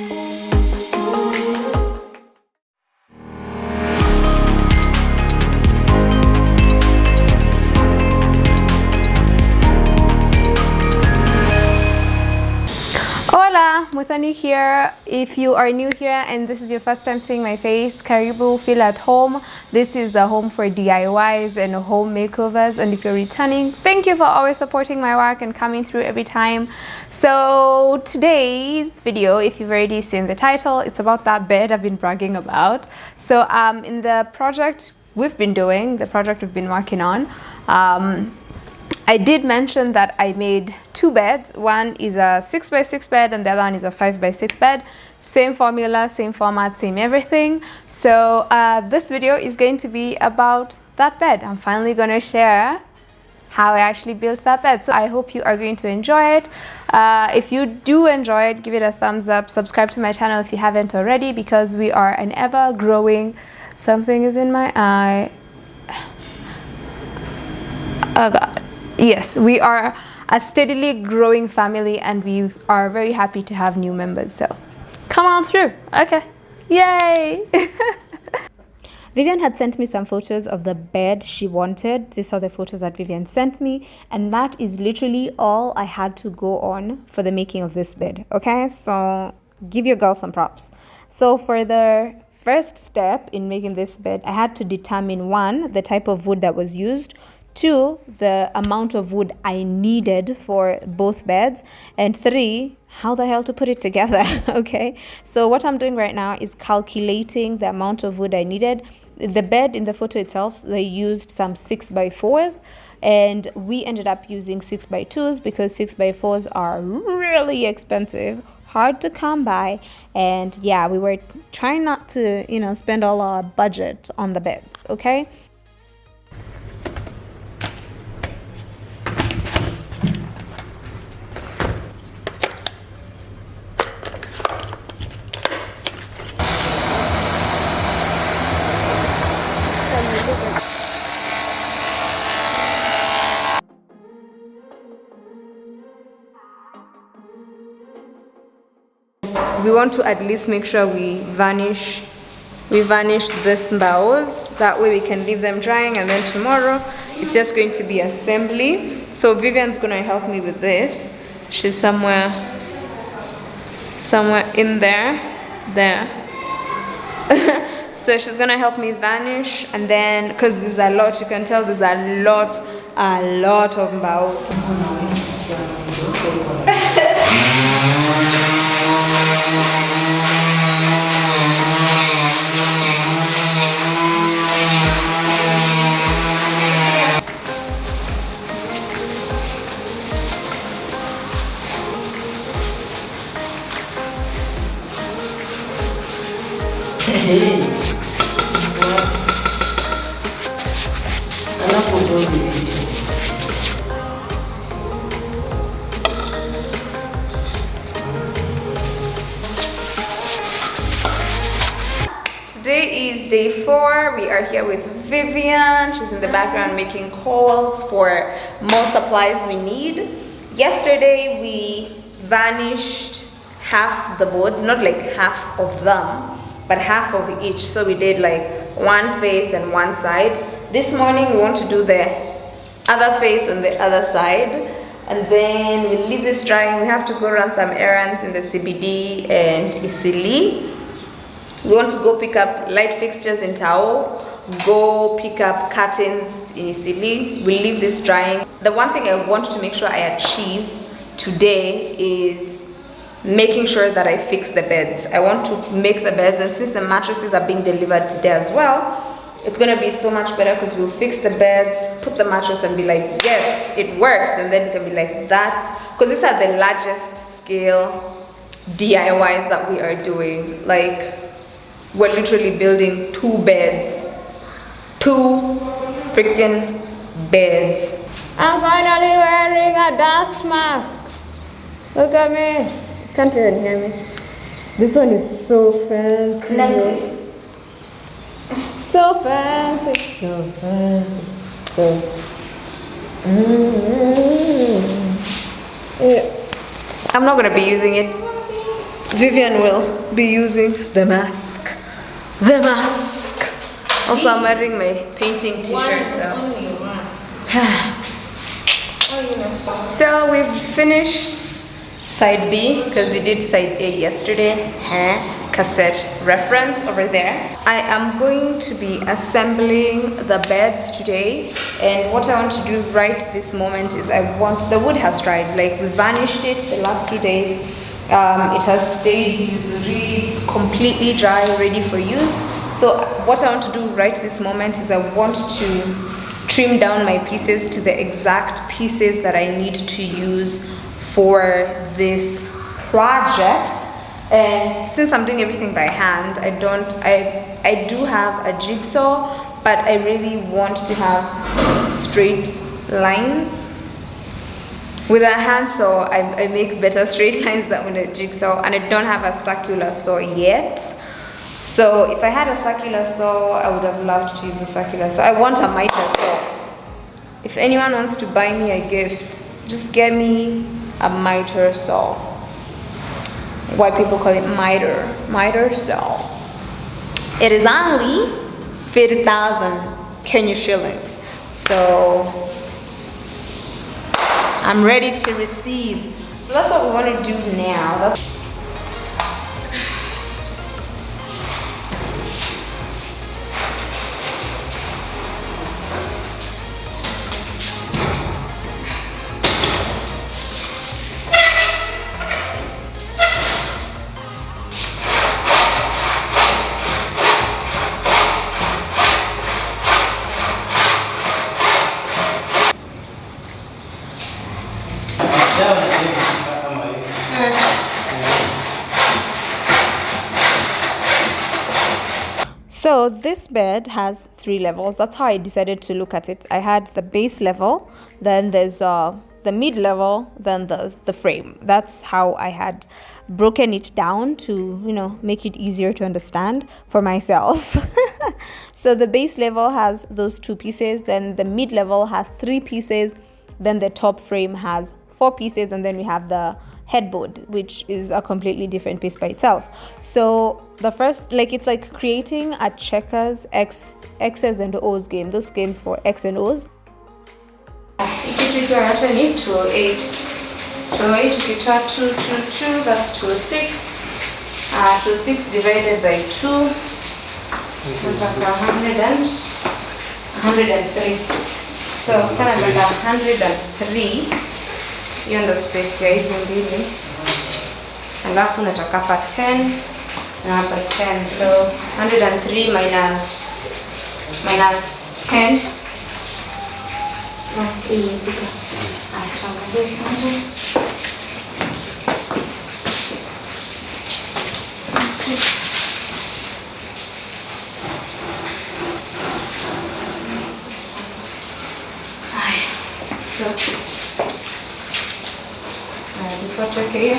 Hola, Muthoni here. If you are new here and this is your first time seeing my face, Karibu, feel at home. This is the home for DIYs and home makeovers. And if you're returning, thank you for always supporting my work and coming through every time. So today's video, if you've already seen the title, it's about that bed I've been bragging about. So in the project we've been doing, the project we've been working on, I did mention that I made two beds. One is a 6x6 bed and the other one is a 5x6 bed. Same formula, same format, same everything. So this video is going to be about that bed. I'm finally going to share how I actually built that bed. So I hope you are going to enjoy it. If you do enjoy it, give it a thumbs up. Subscribe to my channel if you haven't already, because we are an ever growing... Something is in my eye. Oh God. Yes, we are a steadily growing family and we are very happy to have new members. So come on through. Okay. Yay! Vivian had sent me some photos of the bed she wanted. These are the photos that Vivian sent me, and that is literally all I had to go on for the making of this bed. Okay, so give your girl some props. So for the first step in making this bed, I had to determine, one, the type of wood that was used, two, the amount of wood I needed for both beds, and three, how the hell to put it together. Okay, so what I'm doing right now is calculating the amount of wood I needed. The bed in the photo itself, they used some 6x4s, and we ended up using 6x2s because 6x4s are really expensive, hard to come by, and yeah, we were trying not to, you know, spend all our budget on the beds. Okay. We want to at least make sure we vanish this bows. That way we can leave them drying, and then tomorrow it's just going to be assembly. So Vivian's gonna help me with this. She's somewhere in there. So she's gonna help me vanish, and then because there's a lot, you can tell there's a lot of bows. Today is day 4. We are here with Vivian. She's in the background making calls for more supplies we need. Yesterday we vanished half the boards, not like half of them, but half of each. So we did like one face and one side. This morning we want to do the other face on the other side, and then we leave this drying. We have to go run some errands in the CBD and Isili. We want to go pick up light fixtures in Tao, go pick up curtains in Isili. We'll leave this drying. The one thing I want to make sure I achieve today is making sure that I fix the beds. I want to make the beds, and since the mattresses are being delivered today as well, it's gonna be so much better because we'll fix the beds, put the mattress and be like, yes, it works, and then we can be like that. Because these are the largest scale DIYs that we are doing. Like, we're literally building 2 beds. 2 freaking beds. I'm finally wearing a dust mask. Look at me. Can't even hear me. This one is so fancy. So fancy. So fancy. So. Yeah. I'm not gonna be using it. Vivian will be using the mask. The mask. Also, I'm wearing my painting t-shirt. So we've finished side B because we did side A yesterday. Cassette reference over there. I am going to be assembling the beds today, and what I want to do right this moment is the wood has dried. Like, we vanished it the last 2 days. It has stayed these reeds completely dry, ready for use. So what I want to do right this moment is I want to trim down my pieces to the exact pieces that I need to use for this project. And since I'm doing everything by hand, I do have a jigsaw, but I really want to have straight lines. With a hand saw, I make better straight lines than with a jigsaw, and I don't have a circular saw yet. So if I had a circular saw, I would have loved to use a circular saw. I want a miter saw. If anyone wants to buy me a gift, just get me a miter saw. Why people call it miter saw. It is only 50,000 Kenya shillings. So I'm ready to receive. So that's what we want to do now. So this bed has 3 levels. That's how I decided to look at it. I had the base level, then there's the mid level, then there's the frame. That's how I had broken it down to, make it easier to understand for myself. So the base level has those 2 pieces, then the mid level has 3 pieces, then the top frame has 4 pieces, and then we have the headboard, which is a completely different piece by itself. So the first, it's like creating a checkers X's and O's game. Those games for X and O's. If you need 208, 208 ukitoa 222, that's 206. 206 divided by 2, nataka 103. So kana nataka 103. Hiyo ndo space ya hizi mbili. Alafu nataka hapa 10 na hapa 10. So 103 minus 10. Tuweke hiyo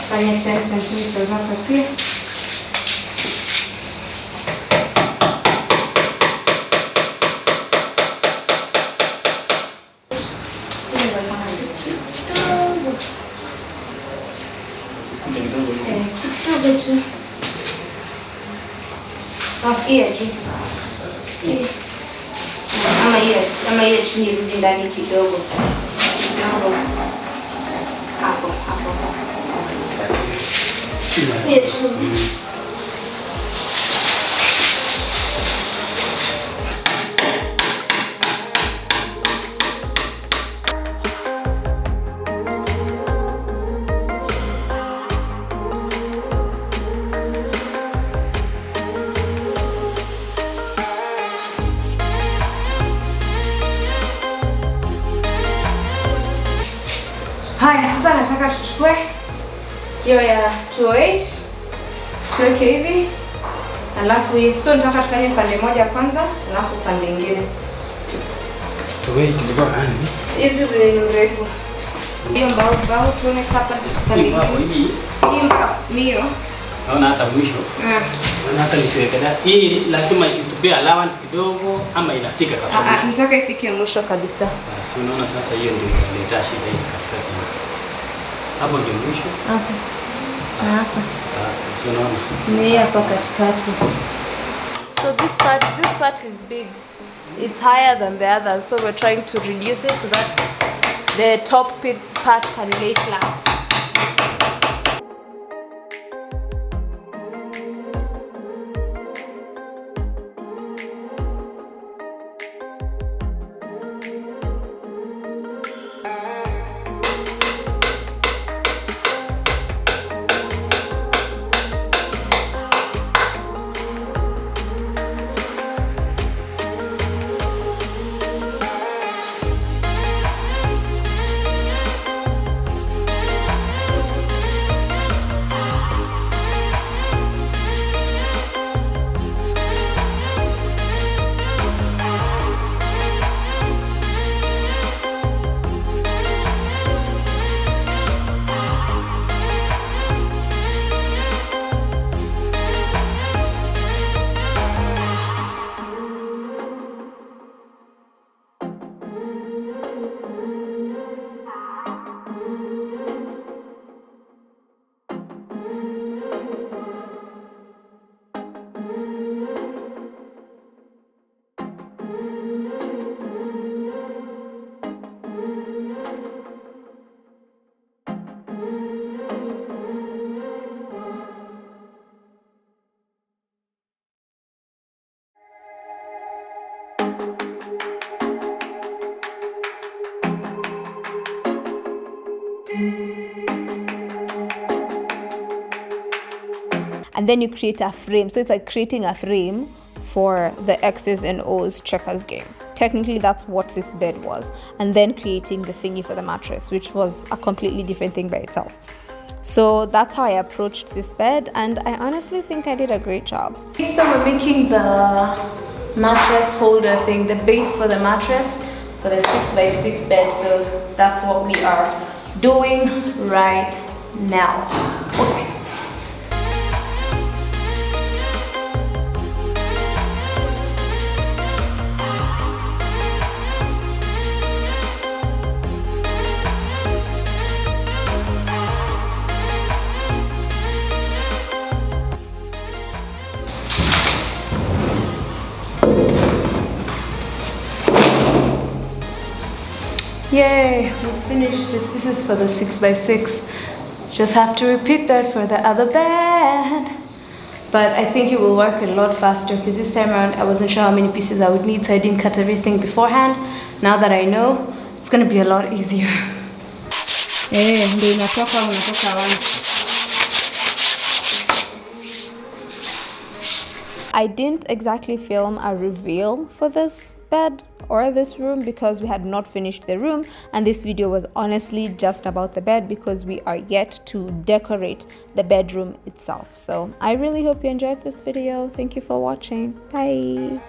fanya 10 cm zako pia. Ama ile chini rudi ndani kidogo. Hapo. Haya, sasa nataka tuchukue hiyo ya 208 tuweke hivi, alafu so nataka tufanye pande moja kwanza, alafu pande nyingine. 208 ndio gani? Hizi ni mrefu. Hiyo mbao tuone hapa pande nyingine. Hii mbao mio. Naona hata mwisho. Naona hata nisiwekea. Hii lazima itupie allowance kidogo ama inafika kabisa. Nataka ifike mwisho kabisa. Basi unaona sasa hiyo ndio italeta shida hii katikati. Hapo ndio mwisho. Hapa. So unaona? Ni hapa katikati. So this part is big. It's higher than the others, so we're trying to reduce it so that the top part can lay flat. And then you create a frame. So it's like creating a frame for the X's and O's checkers game. Technically, that's what this bed was. And then creating the thingy for the mattress, which was a completely different thing by itself. So that's how I approached this bed, and I honestly think I did a great job. So we're making the mattress holder thing, the base for the mattress for the 6x6 bed. So that's what we are doing right now. Okay. Yay, we finished this. This is for the 6x6. Just have to repeat that for the other bed. But I think it will work a lot faster because this time around I wasn't sure how many pieces I would need, so I didn't cut everything beforehand. Now that I know, it's gonna be a lot easier. Ndio unatoka wapi? I didn't exactly film a reveal for this bed or this room because we had not finished the room, and this video was honestly just about the bed because we are yet to decorate the bedroom itself. So I really hope you enjoyed this video. Thank you for watching. Bye.